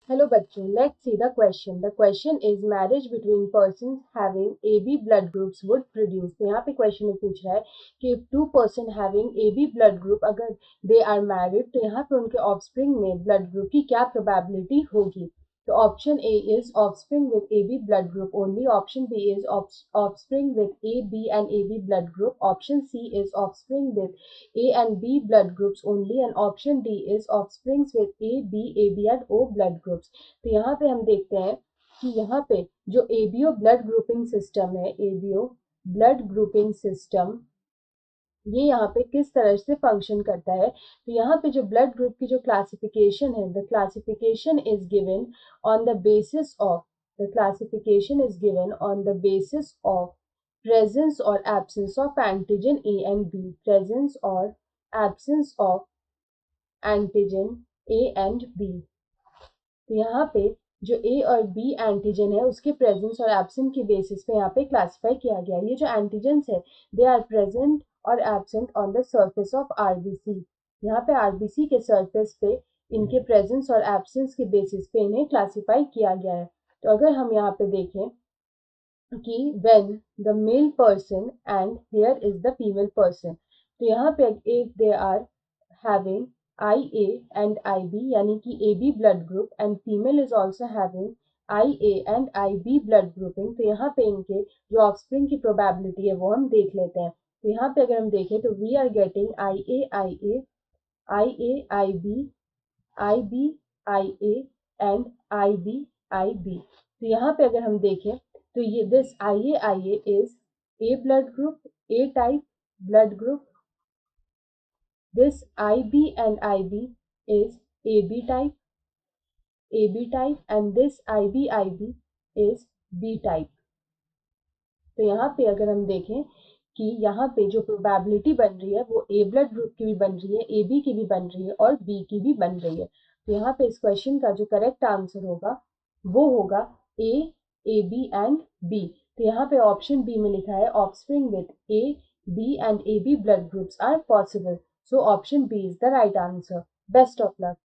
Hello bachcho, let's see the question. The question is marriage between persons having AB blood groups would produce. तो यहाँ पे question में पूछ रहा है कि if two person having AB blood group अगर they are married तो यहाँ पे उनके offspring में blood group की क्या probability होगी. तो option A is offspring with AB blood group only. Option B is offspring with AB and AB blood group. Option C is offspring with A and B blood groups only, and option D is offsprings with A, B, AB and O blood groups. तो यहाँ पे हम देखते हैं कि यहाँ पे जो ABO ब्लड ग्रुपिंग सिस्टम है, ABO ब्लड ग्रुपिंग सिस्टम, ये यहाँ पे किस तरह से फंक्शन करता है. तो यहाँ पे जो ब्लड ग्रुप की जो क्लासिफिकेशन है, the classification is given on the basis of the classification is given on the basis of presence or absence of antigen A and B, presence or absence of antigen A and B. तो यहाँ पे जो ए और B antigen है उसके presence और absent की basis पे यहाँ पे क्लासिफाई किया गया है. ये जो एंटीजेंस है दे आर प्रेजेंट और absent on the surface of RBC. यहाँ पे आरबीसी के सरफेस पे इनके प्रेजेंस और एब्सेंस के बेसिस पे इन्हें क्लासिफाई किया गया है. तो अगर हम यहाँ पे देखें कि when the male person and here is the female person, तो यहाँ पे if they are having IA and IB यानी कि AB blood group and female is also having IA and IB blood grouping, तो यहाँ पे इनके जो ऑफस्प्रिंग की प्रोबेबिलिटी है वो हम देख लेते हैं. तो यहाँ पे अगर हम देखें तो we are getting IA IB IB IA and IB. तो यहाँ पे अगर हम देखें तो ये this IA is A blood group, A type blood group. This IB and IB is AB type, and this IB is B type. तो यहाँ पे अगर हम देखें कि यहाँ पे जो प्रोबेबिलिटी बन रही है वो ए ब्लड ग्रुप की भी बन रही है, ए बी की भी बन रही है और बी की भी बन रही है. तो यहाँ पे इस क्वेश्चन का जो करेक्ट आंसर होगा वो होगा A, A B and B. तो यहाँ पे ऑप्शन बी में लिखा है offspring with A, B and A B blood groups are possible. So option B is the right answer. Best of luck.